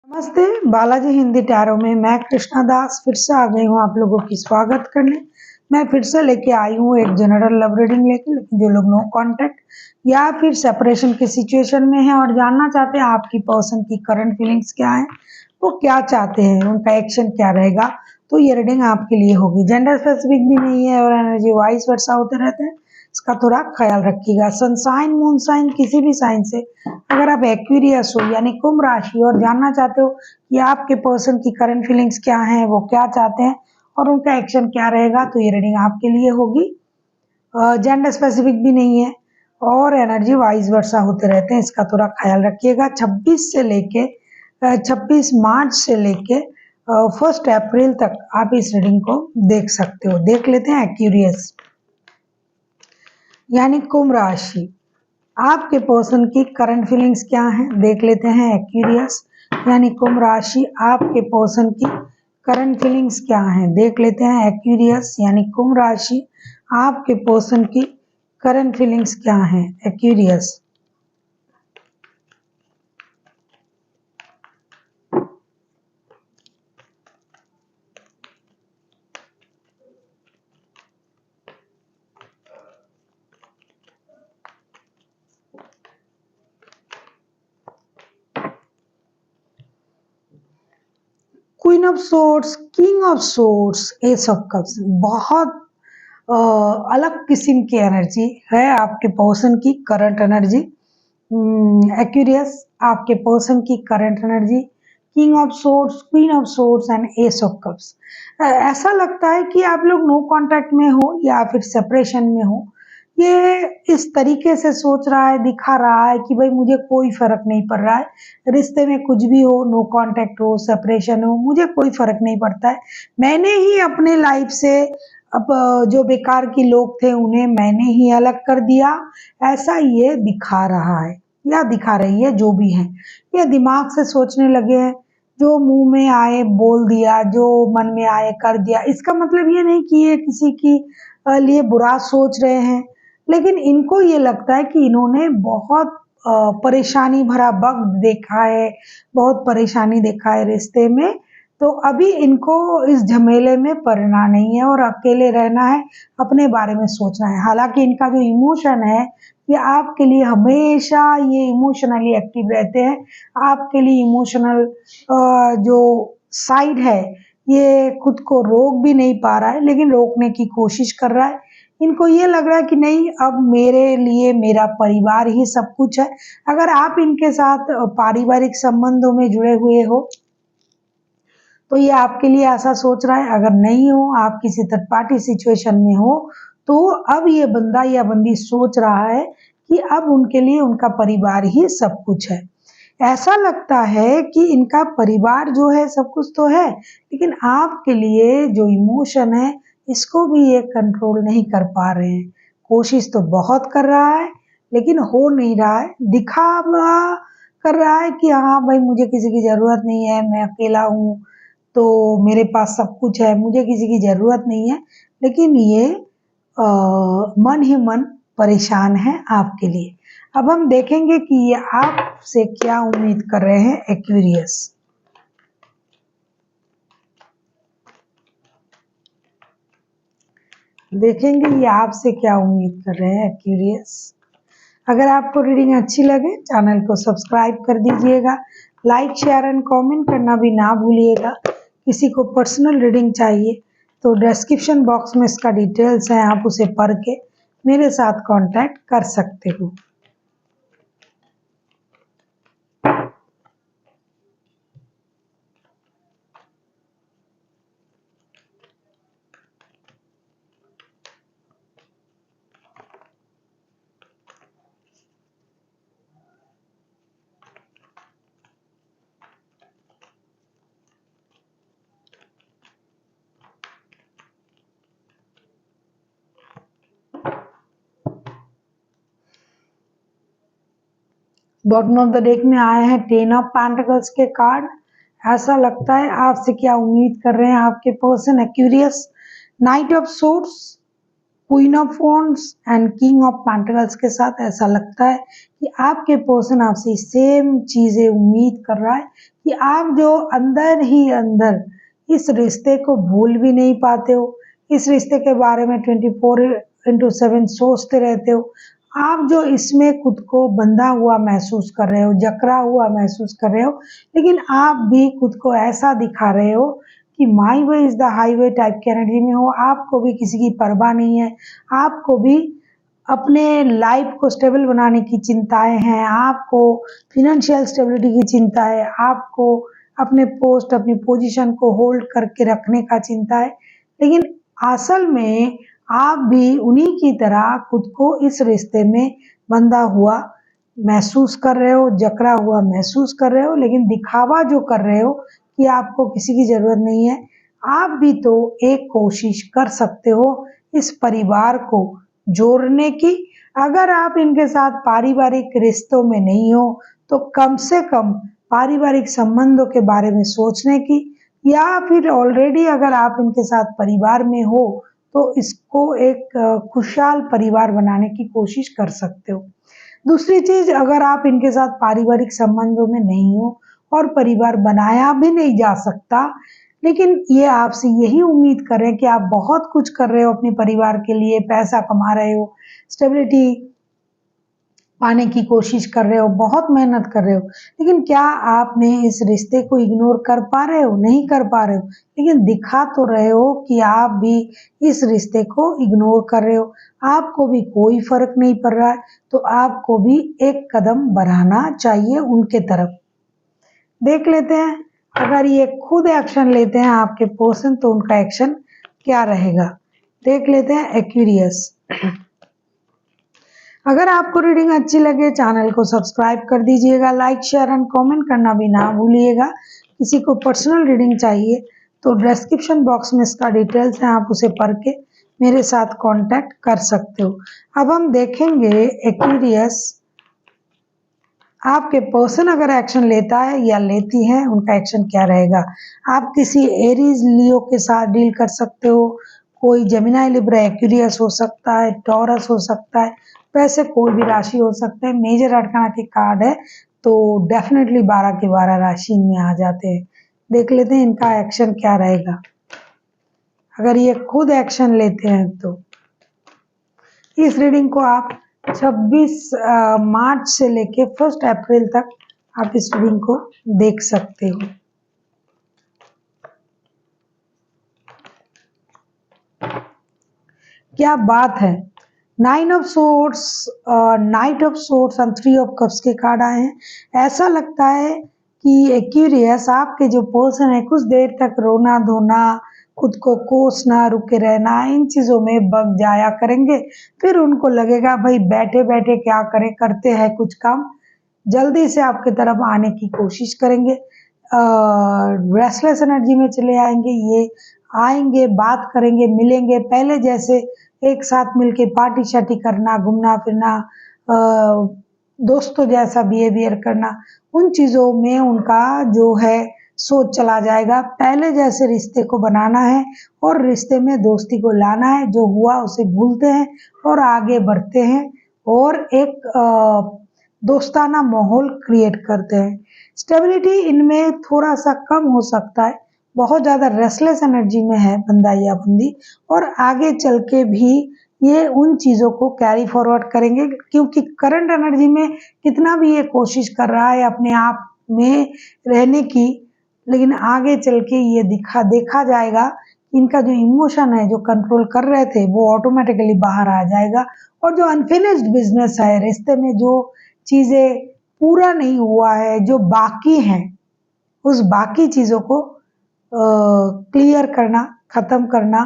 नमस्ते, बालाजी हिंदी टैरो में मैं कृष्णा दास फिर से आ गई हूँ आप लोगों की स्वागत करने। मैं फिर से लेके आई हूँ एक जनरल लव रीडिंग लेके, लेकिन जो लोग नो कांटेक्ट या फिर सेपरेशन की सिचुएशन में है और जानना चाहते हैं आपकी पर्सन की करंट फीलिंग्स क्या है, वो क्या चाहते हैं, उनका एक्शन क्या रहेगा, तो ये रीडिंग आपके लिए होगी। जेंडर स्पेसिफिक भी नहीं है और एनर्जी वाइस वर्सा होते रहते हैं, इसका थोड़ा ख्याल रखिएगा। सनसाइन मून साइन किसी भी साइन से अगर आप एक्वेरियस हो यानी कुंभ राशि और जानना चाहते हो कि आपके पर्सन की करंट फीलिंग्स क्या हैं, वो क्या चाहते हैं और उनका एक्शन क्या रहेगा, तो ये रीडिंग आपके लिए होगी। जेंडर स्पेसिफिक भी नहीं है और एनर्जी वाइज वर्सा होते रहते हैं, इसका थोड़ा ख्याल रखिएगा। 26 मार्च से लेके 1 अप्रैल तक आप इस रीडिंग को देख सकते हो। देख लेते हैं एक्वेरियस यानी कुंभ राशि, आपके पर्सन की करंट फीलिंग्स क्या हैं, देख लेते हैं। एक्वेरियस यानी कुंभ राशि, आपके पर्सन की करंट फीलिंग्स क्या हैं, देख लेते हैं। एक्वेरियस यानी कुंभ राशि, आपके पर्सन की करंट फीलिंग्स क्या हैं। Aquarius queen of swords, king of swords, S of cups, बहुत अलग किस्म की एनर्जी है आपके पर्सन की करंट एनर्जी। एक्वेरियस आपके पर्सन की current energy, king of swords, queen of swords and S of cups. ऐसा लगता है कि आप लोग नो कांटेक्ट में हो या फिर सेपरेशन में हो। ये इस तरीके से सोच रहा है, दिखा रहा है कि भाई मुझे कोई फर्क नहीं पड़ रहा है, रिश्ते में कुछ भी हो, नो कांटेक्ट हो, सेपरेशन हो, मुझे कोई फर्क नहीं पड़ता है। मैंने ही अपने लाइफ से अब जो बेकार के लोग थे उन्हें मैंने ही अलग कर दिया, ऐसा ये दिखा रहा है या दिखा रही है, जो भी है। ये दिमाग से सोचने लगे हैं, जो मुंह में आए बोल दिया, जो मन में आए कर दिया। इसका मतलब ये नहीं कि ये किसी की लिए बुरा सोच रहे हैं, लेकिन इनको ये लगता है कि इन्होंने बहुत परेशानी भरा वक्त देखा है, बहुत परेशानी देखा है रिश्ते में, तो अभी इनको इस झमेले में पड़ना नहीं है और अकेले रहना है, अपने बारे में सोचना है। हालांकि इनका जो इमोशन है ये आपके लिए हमेशा ये इमोशनली एक्टिव रहते हैं। आपके लिए इमोशनल जो साइड है ये खुद को रोक भी नहीं पा रहा है, लेकिन रोकने की कोशिश कर रहा है। इनको ये लग रहा है कि नहीं, अब मेरे लिए मेरा परिवार ही सब कुछ है। अगर आप इनके साथ पारिवारिक संबंधों में जुड़े हुए हो तो ये आपके लिए ऐसा सोच रहा है। अगर नहीं हो, आप किसी थर्ड पार्टी सिचुएशन में हो, तो अब ये बंदा या बंदी सोच रहा है कि अब उनके लिए उनका परिवार ही सब कुछ है। ऐसा लगता है कि इनका परिवार जो है सब कुछ तो है, लेकिन आपके लिए जो इमोशन है इसको भी ये कंट्रोल नहीं कर पा रहे हैं। कोशिश तो बहुत कर रहा है लेकिन हो नहीं रहा है। दिखावा कर रहा है कि हाँ भाई मुझे किसी की जरूरत नहीं है, मैं अकेला हूँ, तो मेरे पास सब कुछ है, मुझे किसी की ज़रूरत नहीं है। लेकिन ये मन ही मन परेशान है आपके लिए। अब हम देखेंगे कि ये आपसे क्या उम्मीद कर रहे हैं। एक्वेरियस देखेंगे ये आपसे क्या उम्मीद कर रहे हैं। एक्वेरियस, अगर आपको रीडिंग अच्छी लगे चैनल को सब्सक्राइब कर दीजिएगा, लाइक शेयर एंड कमेंट करना भी ना भूलिएगा। किसी को पर्सनल रीडिंग चाहिए तो डिस्क्रिप्शन बॉक्स में इसका डिटेल्स है, आप उसे पढ़ के मेरे साथ कांटेक्ट कर सकते हो। बॉटम ऑफ द डेक में आए हैं 10 ऑफ पेंटिकल्स के कार्ड। ऐसा लगता है आपसे क्या उम्मीद कर रहे हैं आपके person. Aquarius, night of swords, queen of wands and king of pentacles के साथ ऐसा लगता है कि आपके पर्सन आपसे सेम चीजें उम्मीद कर रहा है कि आप जो अंदर ही अंदर इस रिश्ते को भूल भी नहीं पाते हो, इस रिश्ते के बारे में 24/7 सोचते रहते हो। आप जो इसमें खुद को बंधा हुआ महसूस कर रहे हो, जकड़ा हुआ महसूस कर रहे हो, लेकिन आप भी खुद को ऐसा दिखा रहे हो कि my way is the highway type की एनर्जी में हो। आपको भी किसी की परवाह नहीं है, आपको भी अपने लाइफ को स्टेबल बनाने की चिंताएं हैं, आपको फिनेंशियल स्टेबिलिटी की चिंता है, आपको अपने पोस्ट अपनी पोजीशन को होल्ड करके रखने का चिंता है। लेकिन असल में आप भी उन्हीं की तरह खुद को इस रिश्ते में बंधा हुआ महसूस कर रहे हो, जकड़ा हुआ महसूस कर रहे हो, लेकिन दिखावा जो कर रहे हो कि आपको किसी की जरूरत नहीं है। आप भी तो एक कोशिश कर सकते हो इस परिवार को जोड़ने की। अगर आप इनके साथ पारिवारिक रिश्तों में नहीं हो तो कम से कम पारिवारिक संबंधों के बारे में सोचने की, या फिर ऑलरेडी अगर आप इनके साथ परिवार में हो तो इसको एक खुशहाल परिवार बनाने की कोशिश कर सकते हो। दूसरी चीज, अगर आप इनके साथ पारिवारिक संबंधों में नहीं हो और परिवार बनाया भी नहीं जा सकता, लेकिन ये आपसे यही उम्मीद कर रहे हैं कि आप बहुत कुछ कर रहे हो अपने परिवार के लिए, पैसा कमा रहे हो, स्टेबिलिटी पाने की कोशिश कर रहे हो, बहुत मेहनत कर रहे हो, लेकिन क्या आपने इस रिश्ते को इग्नोर कर पा रहे हो? नहीं कर पा रहे हो, लेकिन दिखा तो रहे हो कि आप भी इस रिश्ते को इग्नोर कर रहे हो। आपको भी कोई फर्क नहीं पड़ रहा है, तो आपको भी एक कदम बढ़ाना चाहिए उनके तरफ। देख लेते हैं, अगर ये खुद एक्शन लेते हैं आपके पर्सन तो उनका एक्शन क्या रहेगा। देख लेते हैं एक्वेरियस। अगर आपको रीडिंग अच्छी लगे चैनल को सब्सक्राइब कर दीजिएगा, लाइक शेयर एंड कमेंट करना भी ना भूलिएगा। किसी को पर्सनल रीडिंग चाहिए तो डिस्क्रिप्शन बॉक्स में इसका डिटेल्स है, आप उसे पढ़ के मेरे साथ कांटेक्ट कर सकते हो। अब हम देखेंगे एक्वेरियस, आपके पर्सन अगर एक्शन लेता है या लेती है उनका एक्शन क्या रहेगा। आप किसी एरीज लियो के साथ डील कर सकते हो, कोई जेमिनी लिब्रा एक्वेरियस हो सकता है, टॉरस हो सकता है, वैसे कोई भी राशि हो सकता है। मेजर अरकाना के कार्ड है तो डेफिनेटली 12 के 12 राशि में आ जाते हैं। देख लेते हैं इनका एक्शन क्या रहेगा अगर ये खुद एक्शन लेते हैं तो। इस रीडिंग को आप 26 मार्च से लेके 1 अप्रैल तक आप इस रीडिंग को देख सकते हो। क्या बात है, 9 of swords, night of swords और 3 ऑफ कप्स के कार्ड आए हैं। ऐसा लगता है कि एक्वेरियस आपके जो पर्सन है कुछ देर तक रोना धोना, खुद को कोसना, रुके रहना, इन चीजों में बग जाया करेंगे। फिर उनको लगेगा भाई बैठे बैठे क्या करें, करते हैं कुछ काम, जल्दी से आपके तरफ आने की कोशिश करेंगे। रेस्टलेस एनर्जी में चले आएंगे, ये आएंगे, बात करेंगे, मिलेंगे, पहले जैसे एक साथ मिलके पार्टी शार्टी करना, घूमना फिरना, दोस्तों जैसा बिहेवियर करना, उन चीजों में उनका जो है सोच चला जाएगा। पहले जैसे रिश्ते को बनाना है और रिश्ते में दोस्ती को लाना है, जो हुआ उसे भूलते हैं और आगे बढ़ते हैं और एक दोस्ताना माहौल क्रिएट करते हैं। स्टेबिलिटी इनमें थोड़ा सा कम हो सकता है, बहुत ज्यादा रेस्टलेस एनर्जी में है बंदा या बंदी, और आगे चल के भी ये उन चीजों को कैरी फॉरवर्ड करेंगे, क्योंकि करंट एनर्जी में कितना भी ये कोशिश कर रहा है अपने आप में रहने की, लेकिन आगे चल के ये देखा जाएगा इनका जो इमोशन है जो कंट्रोल कर रहे थे वो ऑटोमेटिकली बाहर आ जाएगा। और जो अनफिनिश्ड बिजनेस है, रिश्ते में जो चीजें पूरा नहीं हुआ है, जो बाकी हैं, उस बाकी चीजों को क्लियर करना, खत्म करना,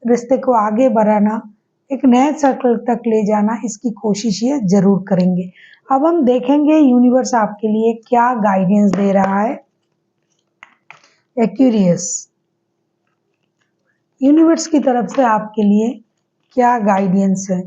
रिश्ते को आगे बढ़ाना, एक नए सर्कल तक ले जाना, इसकी कोशिश ये जरूर करेंगे। अब हम देखेंगे यूनिवर्स आपके लिए क्या गाइडेंस दे रहा है। एक्वेरियस, यूनिवर्स की तरफ से आपके लिए क्या गाइडेंस है।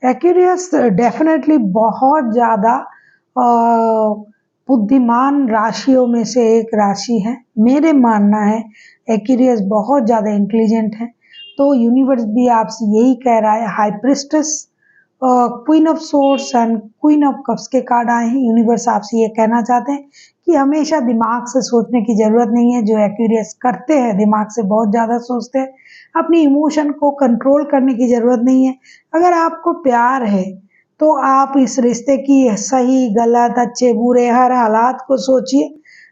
एक्यूरियस डेफिनेटली बहुत ज़्यादा बुद्धिमान राशियों में से एक राशि है। मेरे मानना है एक्यूरियस बहुत ज़्यादा इंटेलिजेंट है। तो यूनिवर्स भी आपसे यही कह रहा है। High priestess, queen of swords and queen of cups के कार्ड आए हैं। यूनिवर्स आपसे ये कहना चाहते हैं कि हमेशा दिमाग से सोचने की ज़रूरत नहीं है। जो एक्यूरियस करते हैं दिमाग से बहुत ज़्यादा सोचते हैं। अपनी इमोशन को कंट्रोल करने की ज़रूरत नहीं है। अगर आपको प्यार है तो आप इस रिश्ते की सही गलत अच्छे बुरे हर हालात को सोचिए,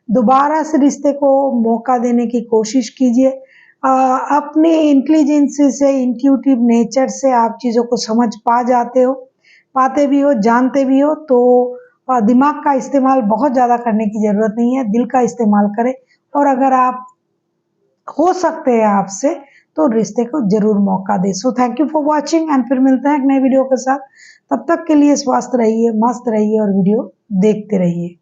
दोबारा से रिश्ते को मौका देने की कोशिश कीजिए। अपने इंटेलिजेंस से, इंट्यूटिव नेचर से आप चीज़ों को समझ पा जाते हो, पाते भी हो, जानते भी हो। तो दिमाग का इस्तेमाल बहुत ज़्यादा करने की ज़रूरत नहीं है, दिल का इस्तेमाल करें। और अगर आप हो सकते हैं आपसे तो रिश्ते को जरूर मौका दे। So thank you for watching and फिर मिलते हैं एक नए वीडियो के साथ। तब तक के लिए स्वस्थ रहिए, मस्त रहिए और वीडियो देखते रहिए।